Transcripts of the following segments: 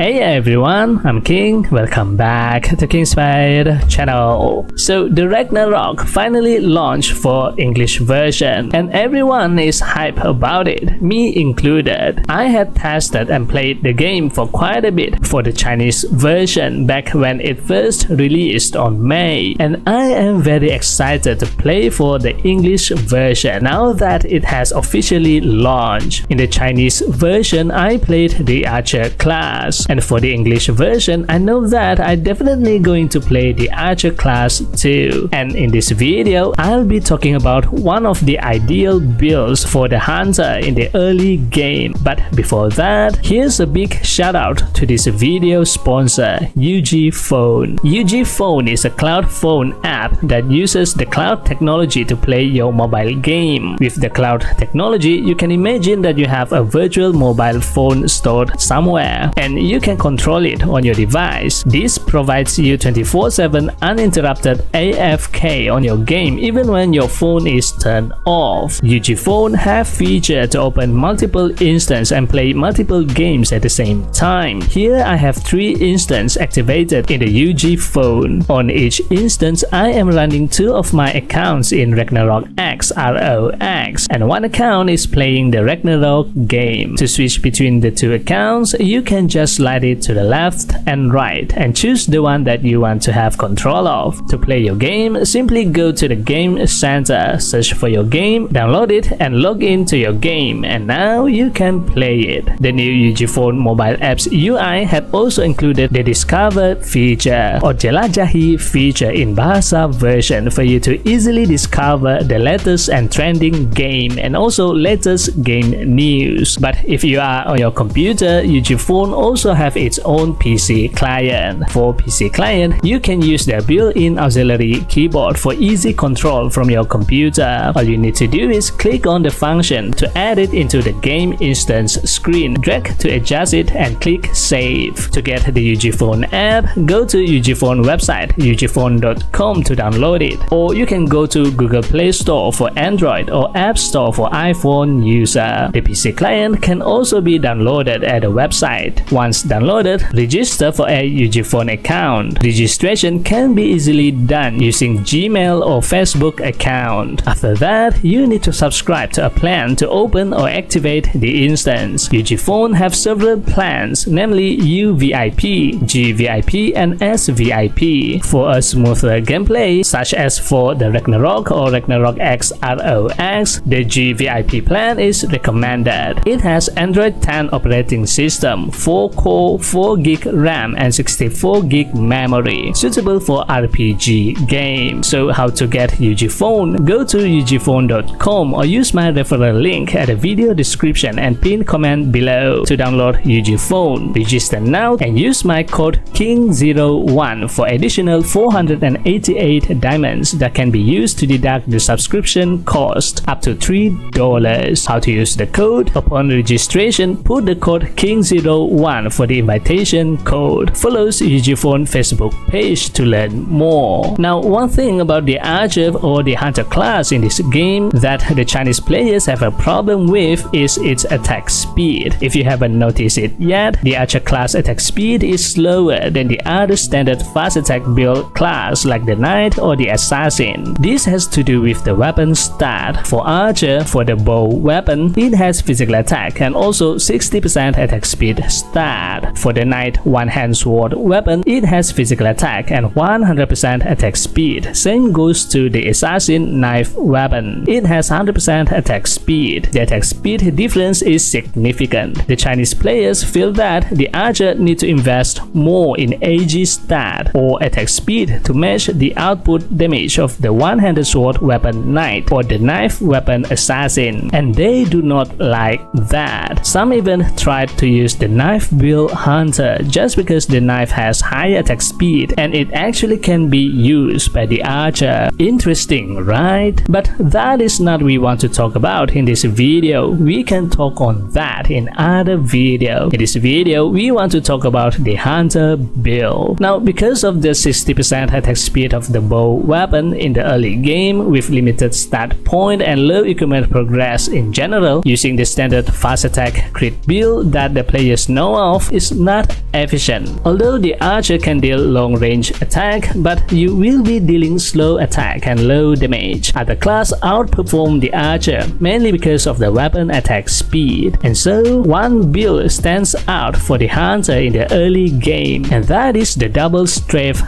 Hey everyone, I'm King. Welcome back to King Spade channel. So the Ragnarok finally launched for English version and everyone is hype about it, me included. I had tested and played the game for quite a bit for the Chinese version back when it first released on May, and I am very excited to play for the English version now that it has officially launched. In the Chinese version, I played the Archer class, and for the English version, I know that I'm definitely going to play the Archer class too. And in this video, I'll be talking about one of the ideal builds for the Hunter in the early game. But before that, here's a big shout out to this video sponsor, UgPhone. UgPhone is a cloud phone app that uses the cloud technology to play your mobile game. With the cloud technology, you can imagine that you have a virtual mobile phone stored somewhere and you can control it on your device. This provides you 24/7 uninterrupted AFK on your game even when your phone is turned off. UgPhone have feature to open multiple instances and play multiple games at the same time. Here I have 3 instances activated in the UgPhone. On each instance, I am running 2 of my accounts in Ragnarok X ROX, and 1 account is playing the Ragnarok game. To switch between the 2 accounts, you can just slide it to the left and right and choose the one that you want to have control of. To play your game, simply go to the game center, search for your game, download it and log into your game, and now you can play it. The new UgPhone mobile apps UI had also included the Discover feature or Jelajahi feature in Bahasa version for you to easily discover the latest and trending game and also latest game news. But if you are on your computer, UgPhone also have its own PC client. For PC client, you can use their built-in auxiliary keyboard for easy control from your computer. All you need to do is click on the function to add it into the game instance screen, drag to adjust it and click save. To get the UgPhone app, go to UgPhone website ugphone.com to download it, or you can go to Google Play Store for Android or App Store for iPhone user. The PC client can also be downloaded at the website. Once downloaded, register for a UgPhone account. Registration can be easily done using Gmail or Facebook account. After that, you need to subscribe to a plan to open or activate the instance. UgPhone have several plans, namely UVIP, GVIP and SVIP. For a smoother gameplay, such as for the Ragnarok or Ragnarok X ROX, the GVIP plan is recommended. It has Android 10 operating system, 4-core, 4GB RAM and 64GB memory, suitable for RPG games. So how to get UgPhone? Go to ugphone.com or use my referral link at the video description and pin comment below to download UgPhone. Register now and use my code KING01 for additional 488 diamonds that can be used to deduct the subscription cost up to $3. How to use the code? Upon registration, put the code KING01 for the invitation code. Follow UgPhone Facebook page to learn more. Now, one thing about the Archer or the Hunter class in this game that the Chinese players have a problem with is its attack speed. If you haven't noticed it yet, the Archer class attack speed is slower than the other standard fast attack build class like the Knight or the Assassin. This has to do with the weapon stat. For Archer, for the bow weapon, it has physical attack and also 60% attack speed stat. For the Knight one-hand sword weapon, it has physical attack and 100% attack speed. Same goes to the Assassin knife weapon. It has 100% attack speed. The attack speed difference is significant. The Chinese players feel that the Archer need to invest more in AG stat or attack speed to match the output damage of the one-handed sword weapon Knight or the knife weapon Assassin, and they do not like that. Some even tried to use the knife build Hunter just because the knife has high attack speed and it actually can be used by the Archer. Interesting, right? But that is not what we want to talk about in this video. We can talk on that in other video. In this video, we want to talk about the Hunter build. Now, because of the 60% attack speed of the bow weapon in the early game with limited stat point and low equipment progress in general, using the standard fast attack crit build that the players know of, off is not efficient. Although the archer can deal long-range attack, but you will be dealing slow attack and low damage. Other class outperform the archer mainly because of the weapon attack speed, and so one build stands out for the hunter in the early game, and that is the double strafe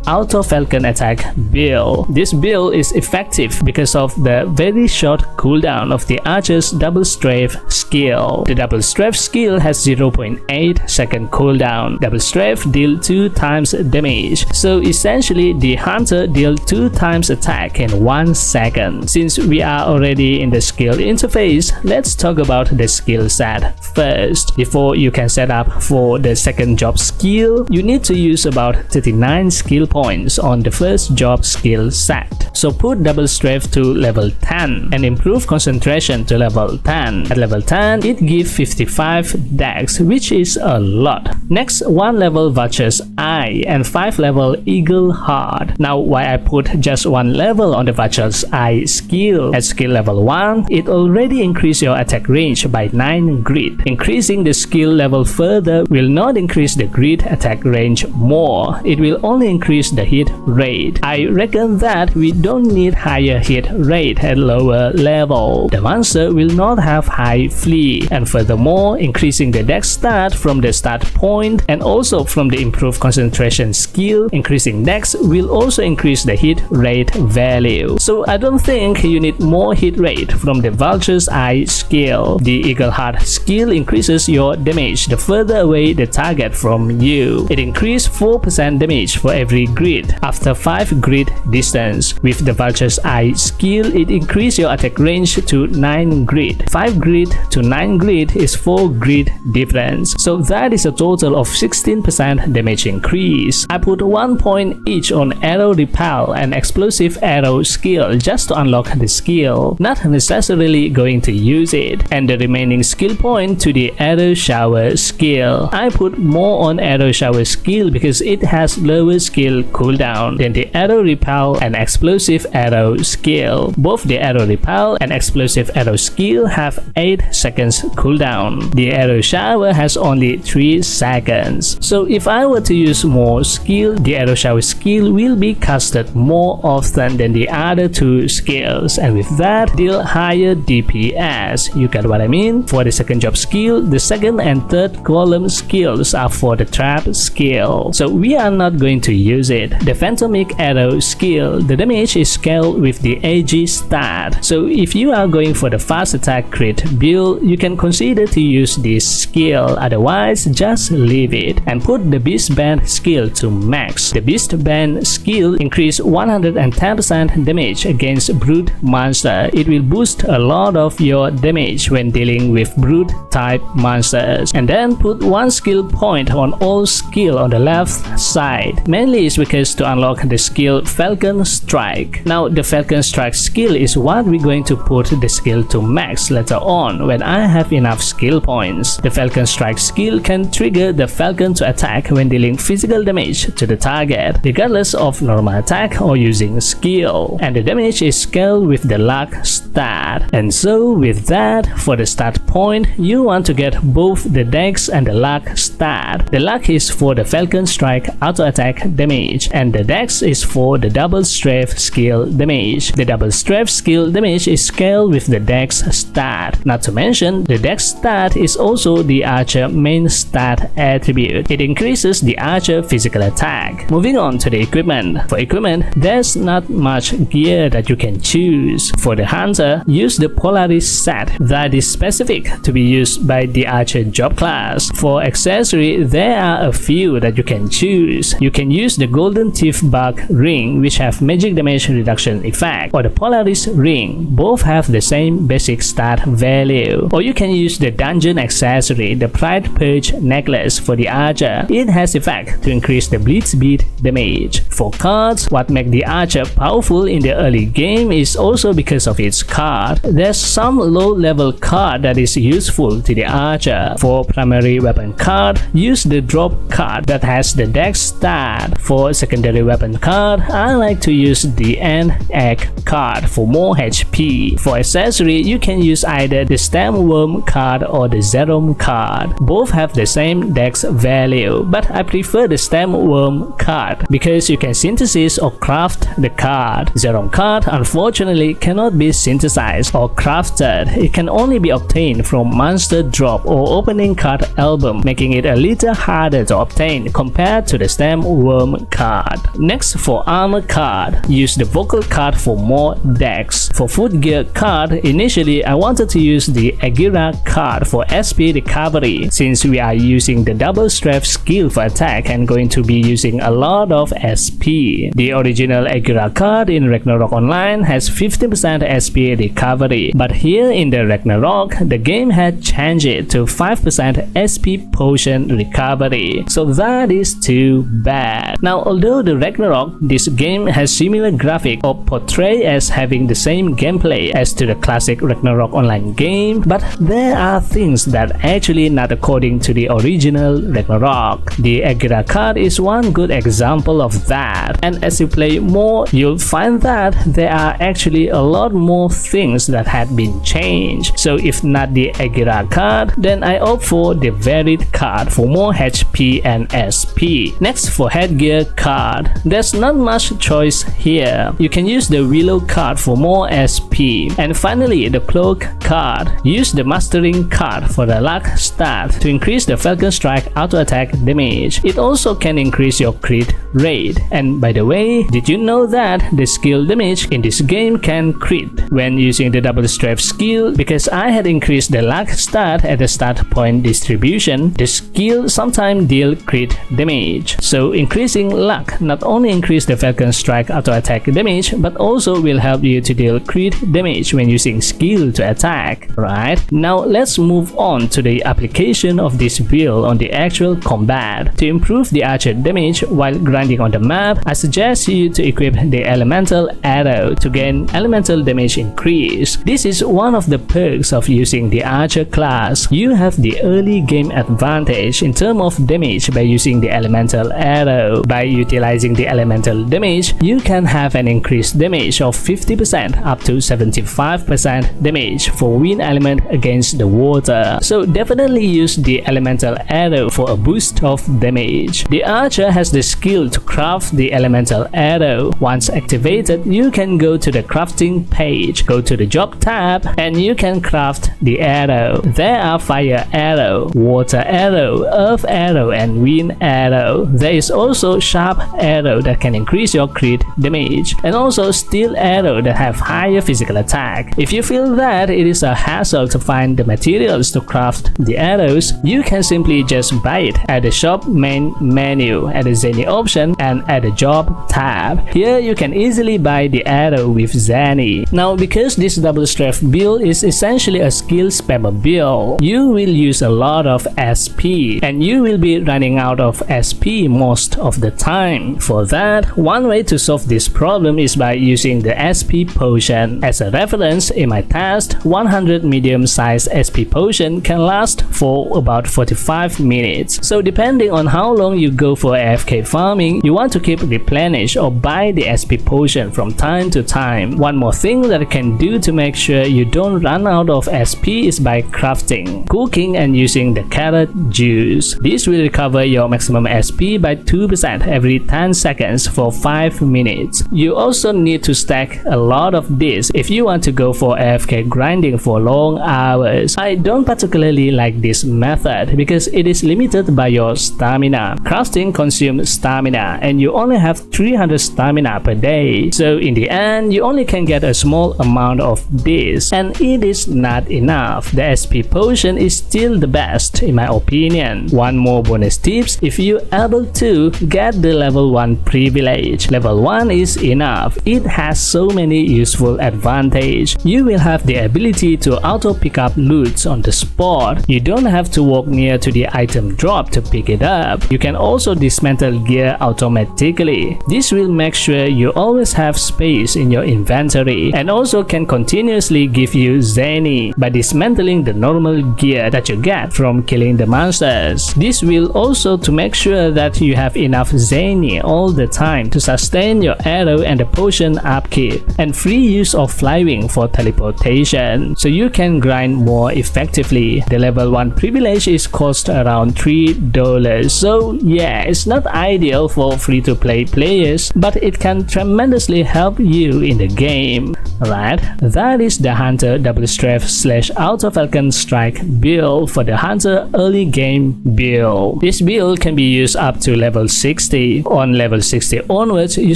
/ auto falcon attack build. This build is effective because of the very short cooldown of the archer's double strafe skill. The double strafe skill has 0.8 second cooldown. Double strafe deal 2 times damage, so essentially the hunter deal 2 times attack in 1 second. Since we are already in the skill interface, let's talk about the skill set first. Before you can set up for the second job skill, you need to use about 39 skill points on the first job skill set. So put double strafe to level 10 and improve concentration to level 10. At level 10, it gives 55 dex, which is a lot. Next, 1 level Vulture's Eye and 5 level Eagle Heart. Now why I put just 1 level on the Vulture's Eye skill? At skill level 1, it already increased your attack range by 9 grit. Increasing the skill level further will not increase the grit attack range more. It will only increase the hit rate. I reckon that we don't need higher hit rate at lower level. The monster will not have high flee, and furthermore, increasing the dex stat from the start point and also from the improved concentration skill, increasing dex will also increase the hit rate value. So I don't think you need more hit rate from the Vulture's Eye skill. The Eagle Heart skill increases your damage the further away the target from you. It increases 4% damage for every grid after 5 grid distance. With the Vulture's Eye skill, it increases your attack range to 9 grid. 5 grid to 9 grid is 4 grid difference. So that is a total of 16% damage increase. I put 1 point each on arrow repel and explosive arrow skill just to unlock the skill, not necessarily going to use it, and the remaining skill point to the arrow shower skill. I put more on arrow shower skill because it has lower skill cooldown than the arrow repel and explosive arrow skill. Both the arrow repel and explosive arrow skill have 8 seconds cooldown. The arrow shower has only 3 seconds. So if I were to use more skill, the arrow shower skill will be casted more often than the other 2 skills, and with that deal higher DPS. You get what I mean? For the second job skill, the second and third column skills are for the trap skill, so we are not going to use it. The phantomic arrow skill, the damage is scaled with the AG stat, so if you are going for the fast attack crit build, you can consider to use this skill. Otherwise, just leave it and put the Beast Band skill to max. The Beast Band skill increase 110% damage against brute monster. It will boost a lot of your damage when dealing with brute type monsters. And then put 1 skill point on all skill on the left side. Mainly is because to unlock the skill Falcon Strike. Now the Falcon Strike skill is what we're going to put the skill to max later on when I have enough skill points. The Falcon Strike skill can trigger the Falcon to attack when dealing physical damage to the target, regardless of normal attack or using skill, and the damage is scaled with the luck stat. And so with that, for the start point, you want to get both the dex and the luck stat. The luck is for the Falcon Strike auto attack damage, and the dex is for the double strafe skill damage. The double strafe skill damage is scaled with the dex stat. Not to mention, the dex stat is also the archer main stat attribute. It increases the archer physical attack. Moving on to the equipment. For equipment, there's not much gear that you can choose. For the hunter, use the Polaris set that is specific to be used by the archer job class. For accessory, there are a few that you can choose. You can use the Golden Thief Bug ring, which have magic damage reduction effect, or the Polaris ring. Both have the same basic stat value. Or you can use the dungeon accessory, the Pride Purge necklace for the archer. It has effect to increase the bleed speed damage. For cards, what makes the archer powerful in the early game is also because of its card. There's some low-level card that is useful to the archer. For primary weapon card, use the drop card that has the dex stat. For secondary weapon card, I like to use the egg card for more HP. For accessory, you can use either the stem worm card or the Zerom card. Both have the same dex value, but I prefer the stem worm card because you can synthesize or craft the card. Zerom card unfortunately cannot be synthesized or crafted. It can only be obtained from monster drop or opening card album, making it a little harder to obtain compared to the stem worm card. Next, for armor card, use the vocal card for more dex. For footgear card, initially I wanted to use the Agira card for SP recovery since we are using the double Strafe skill for attack and going to be using a lot of SP. The original Agira card in Ragnarok Online has 50% SP recovery, but here in the Ragnarok, the game had changed it to 5% SP potion recovery, so that is too bad. Now, although the Ragnarok, this game has similar graphic or portray as having the same gameplay as to the classic Ragnarok Online game, but there are things that actually not according to the original Ragnarok. The Agira card is one good example of that, and as you play more, you'll find that there are actually a lot more things that had been changed. So if not the Agira card, then I opt for the varied card for more HP and SP. Next, for headgear card, there's not much choice here. You can use the Willow card for more SP. And finally, the cloak card. Use the mastering card for the luck stat to increase the Falcon strike auto attack damage. It also can increase your crit rate. And by the way, did you know that the skill damage in this game can crit when using the double Strafe skill? Because I had increased the luck stat at the start point distribution, the skill sometimes deal crit damage. So increasing luck not only increase the Falcon strike auto attack damage, but also will help you to deal crit damage when using skill to attack. Right, now let's move on to the application of this build on the actual combat. To improve the archer damage while grinding on the map, I suggest you to equip the elemental arrow to gain elemental damage increase. This is one of the perks of using the archer class. You have the early game advantage in terms of damage by using the elemental arrow. By utilizing the elemental damage, you can have an increased damage of 50% up to 75% damage for wind element against the water. So definitely use the elemental arrow for a boost of damage. The archer has the skill to craft the elemental arrow. Once activated, you can go to the crafting page, go to the job tab, and you can craft the arrow. There are fire arrow, water arrow, earth arrow, and wind arrow. There is also sharp arrow that can increase your crit damage, and also steel arrow that have higher physical attack. If you feel that it is a hassle to find the materials to craft the arrows, you can simply just buy it at the shop main menu, at the Zenny option, and at the job tab. Here you can easily buy the arrow with Zenny. Now, because this double Strafe build is essentially a skill spammer build, you will use a lot of SP, and you will be running out of SP most of the time. For that, one way to solve this problem is by using the SP potion. As a reference, in my test, 100 medium-sized SP potion can last for about 45 minutes. So depending on how long you go for AFK farming, you want to keep replenish or buy the SP potion from time to time. One more thing that you can do to make sure you don't run out of SP is by crafting, cooking, and using the carrot juice. This will recover your maximum SP by 2% every 10 seconds for 5 minutes. You also need to stack a lot of this if you want to go for AFK grinding for long hours. I don't particularly like this method because it is limited by your stamina. Crafting consumes stamina and you only have 300 stamina per day. So in the end, you only can get a small amount of this, and it is not enough. The SP potion is still the best in my opinion. One more bonus tips: if you able to get the level 1 privilege. Level 1 is enough. It has so many useful advantages. You will have the ability to auto pick up loot on the spot. You don't have to walk near to the item drop to pick it up. You can also dismantle gear automatically. This will make sure you always have space in your inventory and also can continuously give you Zenny by dismantling the normal gear that you get from killing the monsters. This will also to make sure that you have enough Zenny all the time to sustain your arrow and the potion upkeep, and free use of flying for teleportation, so you can grind more effectively. The level 1 privilege is cost around $3, so yeah, it's not ideal for free-to-play players, but it can tremendously help you in the game. Right, that is the Hunter Double Strafe / Auto Falcon Strike build for the Hunter early game build. This build can be used up to level 60. On level 60 onwards, you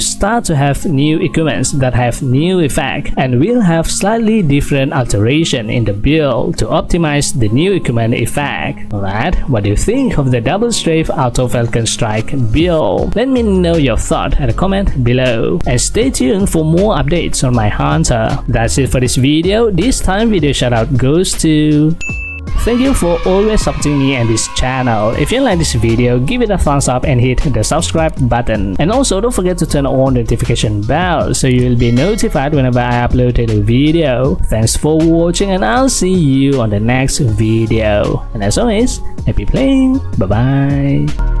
start to have new equipments that have new effect and will have slightly different alteration in the build to optimize the new equipment effect. Alright, what do you think of the Double Strafe Auto Falcon Strike build? Let me know your thought at the comment below, and stay tuned for more updates on my Hunter. That's it for this video. This time video shoutout goes to... Thank you for always supporting me and this channel. If you like this video, give it a thumbs up and hit the subscribe button. And also don't forget to turn on the notification bell so you will be notified whenever I upload a new video. Thanks for watching, and I'll see you on the next video. And as always, happy playing. Bye bye.